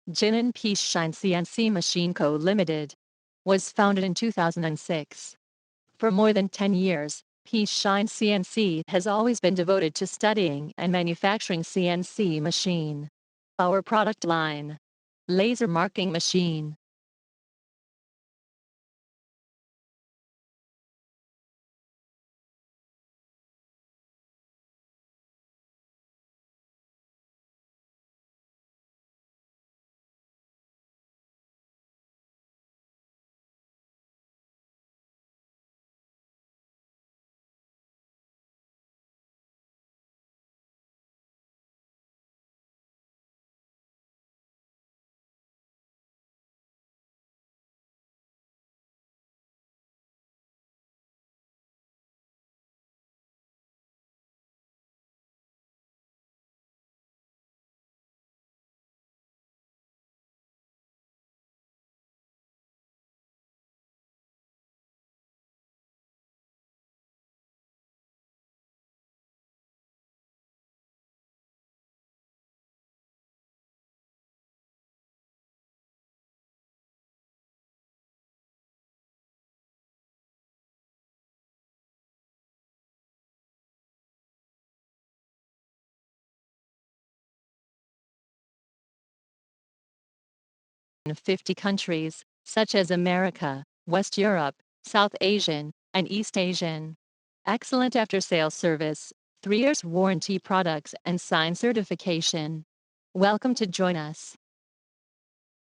Jinan pshinecnc Machine Co. Limited was founded in 2006. For more than 10 years, pshinecnc has always been devoted to studying and manufacturing CNC machine. Our product line: laser marking machine, in 50 countries, such as America, West Europe, South Asian, and East Asian. Excellent after-sales service, 3 years warranty products and sign certification. Welcome to join us.